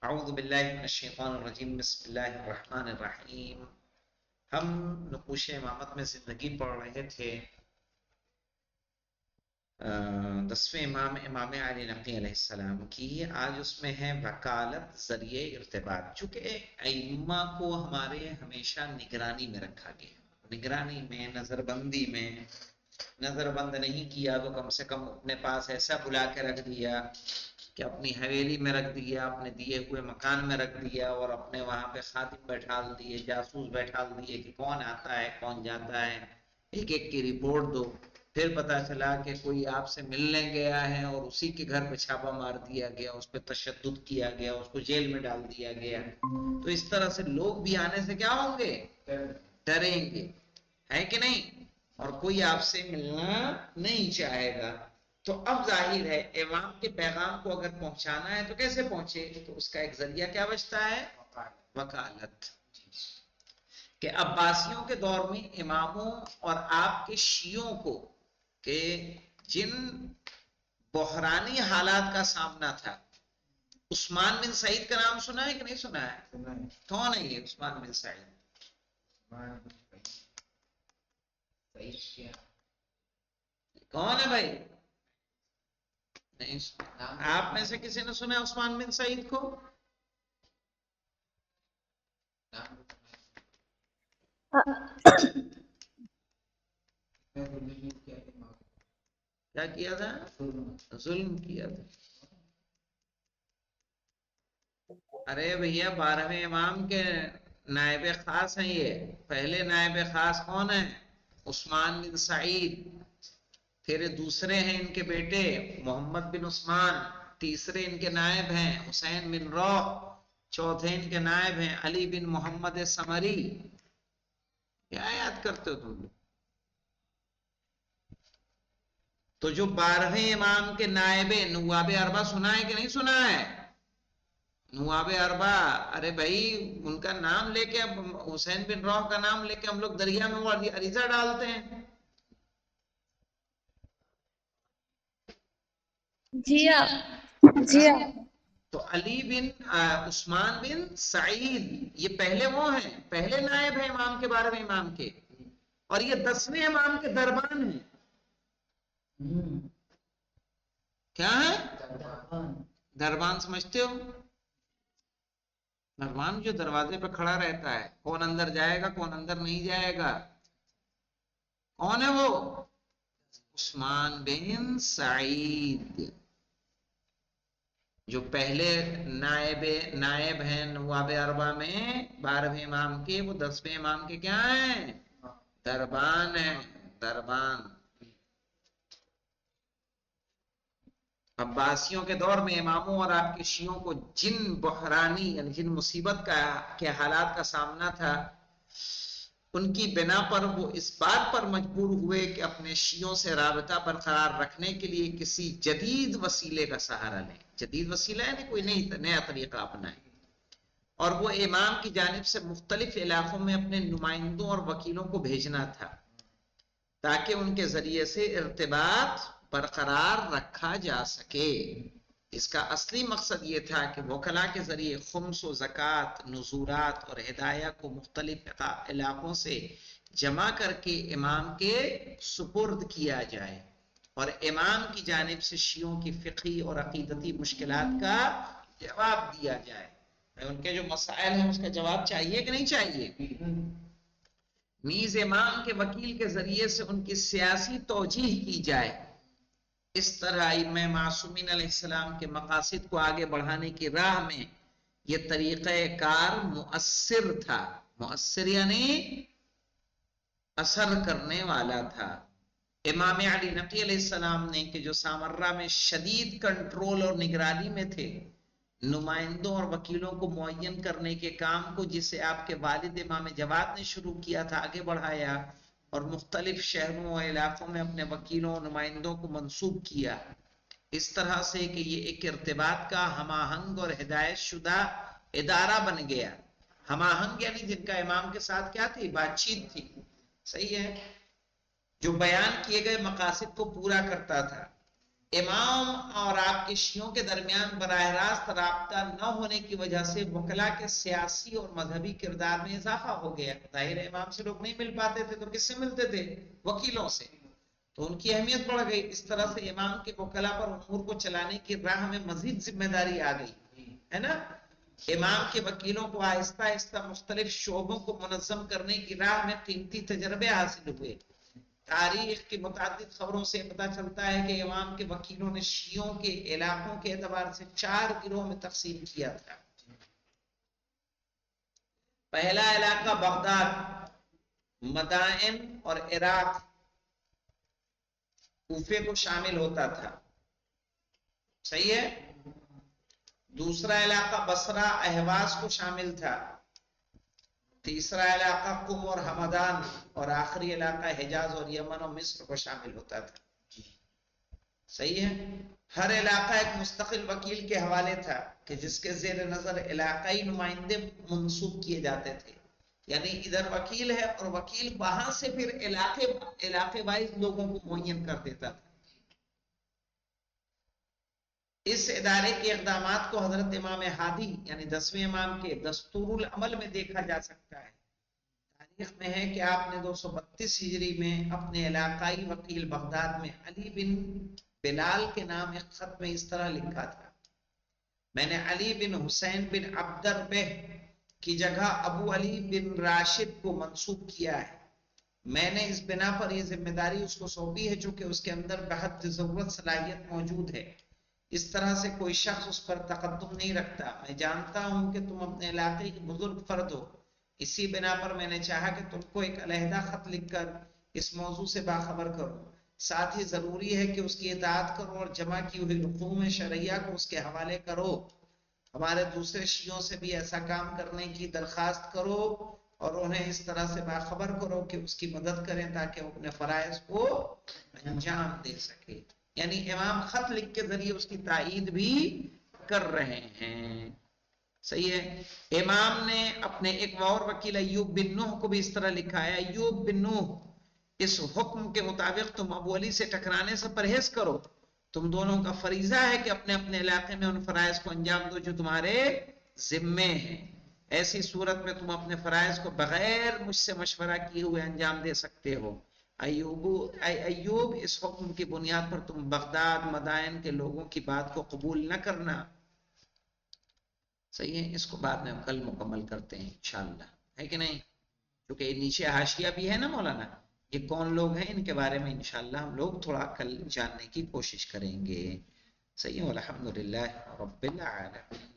اعوذ باللہ من الشیطان الرجیم بسم اللہ الرحمن الرحیم۔ ہم نقوش امامت میں زندگی پڑھ رہے تھے 10ویں امام امام علی نقی علیہ السلام کی۔ آج اس میں ہے وکالت ذریعے ارتباط۔ چونکہ ائمہ کو ہمارے ہمیشہ نگرانی میں رکھا گیا، نگرانی میں، نظر بندی میں۔ نظر بند نہیں کیا تو کم سے کم اپنے پاس ایسا بلا کے رکھ دیا کہ اپنی حویلی میں رکھ دیا، اپنے دیے ہوئے مکان میں رکھ دیا، اور اپنے وہاں پہ خادم بیٹھال دیے، جاسوس بیٹھال دیے کہ کون آتا ہے کون جاتا ہے، ایک ایک کی رپورٹ دو۔ پھر پتا چلا کہ کوئی آپ سے ملنے گیا ہے اور اسی کے گھر پہ چھاپا مار دیا گیا، اس پہ تشدد کیا گیا، اس کو جیل میں ڈال دیا گیا۔ تو اس طرح سے لوگ بھی آنے سے کیا ہوں گے؟ ڈریں گے، ہے کہ نہیں؟ اور کوئی آپ سے ملنا نہیں چاہے گا۔ تو اب ظاہر ہے امام کے پیغام کو اگر پہنچانا ہے تو کیسے پہنچے؟ تو اس کا ایک ذریعہ کیا بچتا ہے؟ وکالت۔ کہ عباسیوں کے دور میں اماموں اور آپ کے شیعوں کو کہ جن بحرانی حالات کا سامنا تھا، عثمان بن سعید کا نام سنا ہے کہ نہیں سنا ہے؟ کون ہے یہ عثمان بن سعید؟ کون ہے بھائی؟ نہیں آپ میں سے کسی نے سنا عثمان بن سعید کو؟ کیا کیا تھا؟ ظلم کیا تھا۔ ارے بھیا 12ویں امام کے نائب خاص ہیں یہ۔ پہلے نائب خاص کون ہیں؟ عثمان بن سعید۔ پھر دوسرے ہیں ان کے بیٹے محمد بن عثمان۔ تیسرے ان کے نائب ہیں حسین بن روح۔ چوتھے ان کے نائب ہیں علی بن محمد سمری۔ کیا یاد کرتے ہو تم لوگ؟ تو جو 12ویں امام کے نائب نواب اربع سنا ہے کہ نہیں سنا ہے؟ نواب اربع، ارے بھائی ان کا نام لے کے، حسین بن روح کا نام لے کے ہم لوگ دریا میں وہ عریضہ ڈالتے ہیں۔ جی تو علی بن عثمان بن سعید یہ پہلے وہ ہیں، پہلے نائب ہیں امام کے 12ویں امام کے، اور یہ 10ویں امام کے دربان ہیں۔ کیا ہے؟ دربان سمجھتے ہو؟ دربان جو دروازے پہ کھڑا رہتا ہے، کون اندر جائے گا کون اندر نہیں جائے گا، کون ہے وہ؟ عثمان بن سعید، جو پہلے نائب ہیں نواب اربع میں 12ویں امام کے، وہ 10ویں امام کے کیا ہیں؟ دربان ہیں، دربان۔ عباسیوں کے دور میں اماموں اور آپ کے شیعوں کو جن بحرانی یعنی جن مصیبت کے حالات کا سامنا تھا، ان کی بنا پر وہ اس بات پر مجبور ہوئے کہ اپنے شیعوں سے رابطہ برقرار رکھنے کے لیے کسی جدید وسیلے کا سہارا لیں۔ جدید وسیلہ ہے کوئی نیا طریقہ اپنائیں، اور وہ امام کی جانب سے مختلف علاقوں میں اپنے نمائندوں اور وکیلوں کو بھیجنا تھا تاکہ ان کے ذریعے سے ارتباط برقرار رکھا جا سکے۔ اس کا اصلی مقصد یہ تھا کہ وکلا کے ذریعے خمس و زکوٰۃ، نذورات اور ہدایہ کو مختلف علاقوں سے جمع کر کے امام کے سپرد کیا جائے، اور امام کی جانب سے شیعوں کی فقہی اور عقیدتی مشکلات کا جواب دیا جائے۔ ان کے جو مسائل ہیں اس کا جواب چاہیے کہ نہیں چاہیے؟ نیز امام کے وکیل کے ذریعے سے ان کی سیاسی توجیح کی جائے۔ اس طرح ائمہ معصومین علیہ السلام کے مقاصد کو آگے بڑھانے کی راہ میں یہ طریقہ کار مؤثر تھا۔ مؤثر یعنی اثر کرنے والا تھا۔ امام علی نقی علیہ السلام نے کہ جو سامرہ میں شدید کنٹرول اور نگرانی میں تھے، نمائندوں اور وکیلوں کو معین کرنے کے کام کو، جسے آپ کے والد امام جواد نے شروع کیا تھا، آگے بڑھایا، اور مختلف شہروں اور علاقوں میں اپنے وکیلوں اور نمائندوں کو منصوب کیا، اس طرح سے کہ یہ ایک ارتباط کا ہم آہنگ اور ہدایت شدہ ادارہ بن گیا۔ ہم آہنگ یعنی جن کا امام کے ساتھ کیا تھی؟ بات چیت تھی، صحیح ہے، جو بیان کیے گئے مقاصد کو پورا کرتا تھا۔ امام اور آپ کے شیعوں کے درمیان براہ راست رابطہ نہ ہونے کی وجہ سے وکلا کے سیاسی اور مذہبی کردار میں اضافہ ہو گیا. ظاہر ہے امام سے لوگ نہیں مل پاتے تھے تو کس سے ملتے تھے؟ وکیلوں سے. تو ان کی اہمیت بڑھ گئی. اس طرح سے امام کے وکلا پر امور کو چلانے کی راہ میں مزید ذمہ داری آ گئی ہے نا. امام کے وکیلوں کو آہستہ آہستہ مختلف شعبوں کو منظم کرنے کی راہ میں قیمتی تجربے حاصل ہوئے. تاریخ کی متعدد خبروں سے پتہ چلتا ہے کہ امام کے وکیلوں نے شیعوں کے علاقوں کے اعتبار سے 4 گروہوں میں تقسیم کیا تھا. پہلا علاقہ بغداد، مدائن اور عراق، کوفے کو شامل ہوتا تھا. صحیح ہے. دوسرا علاقہ بصرہ، اہواز کو شامل تھا. تیسرا علاقہ قم اور حمدان، اور آخری علاقہ حجاز اور یمن اور مصر کو شامل ہوتا تھا. صحیح ہے. ہر علاقہ ایک مستقل وکیل کے حوالے تھا کہ جس کے زیر نظر علاقائی نمائندے منصوب کیے جاتے تھے. یعنی ادھر وکیل ہے اور وکیل وہاں سے پھر علاقے وائز لوگوں کو معین کر دیتا تھا. اس ادارے کے اقدامات کو حضرت امام ہادی یعنی 10ویں امام کے دستور العمل میں دیکھا جا سکتا ہے. تاریخ میں ہے کہ آپ نے 232 ہجری میں اپنے علاقائی وکیل بغداد میں علی بن بلال کے نام ایک خط میں اس طرح لکھا تھا: میں نے علی بن حسین بن عبدر بہ کی جگہ ابو علی بن راشد کو منصوب کیا ہے. میں نے اس بنا پر یہ ذمہ داری اس کو سونپی ہے چونکہ اس کے اندر بحد ضرورت صلاحیت موجود ہے. اس طرح سے کوئی شخص اس پر تقدم نہیں رکھتا. میں جانتا ہوں کہ تم اپنے علاقے کی بزرگ فرد ہو. اسی بنا پر میں نے چاہا کہ تم کو ایک علیحدہ خط لکھ کر اس موضوع سے باخبر کروں. ساتھ ہی ضروری ہے کہ اس کی اطاعت کرو اور جمع کی ہوئی رقوم شرعیہ کو اس کے حوالے کرو. ہمارے دوسرے شیعوں سے بھی ایسا کام کرنے کی درخواست کرو اور انہیں اس طرح سے باخبر کرو کہ اس کی مدد کریں تاکہ وہ اپنے فرائض کو انجام دے سکے. یعنی امام خط لکھ کے ذریعے اس کی تائید بھی کر رہے ہیں. صحیح ہے. امام نے اپنے ایک اور وکیل ایوب بن نوح کو بھی اس طرح لکھا ہے: ایوب بن نوح، اس حکم کے مطابق تم ابو علی سے ٹکرانے سے پرہیز کرو. تم دونوں کا فریضہ ہے کہ اپنے اپنے علاقے میں ان فرائض کو انجام دو جو تمہارے ذمے ہیں. ایسی صورت میں تم اپنے فرائض کو بغیر مجھ سے مشورہ کیے ہوئے انجام دے سکتے ہو. ایوب، اس حکم کی بنیاد پر تم بغداد مدائن کے لوگوں کی بات کو قبول نہ کرنا. صحیح ہے. اس کو بعد میں کل مکمل کرتے ہیں انشاءاللہ، ہے کہ نہیں؟ کیونکہ نیچے حاشیہ بھی ہے نا مولانا، یہ کون لوگ ہیں ان کے بارے میں انشاءاللہ ہم لوگ تھوڑا کل جاننے کی کوشش کریں گے. صحیح ہے. الحمدللہ رب العالمین.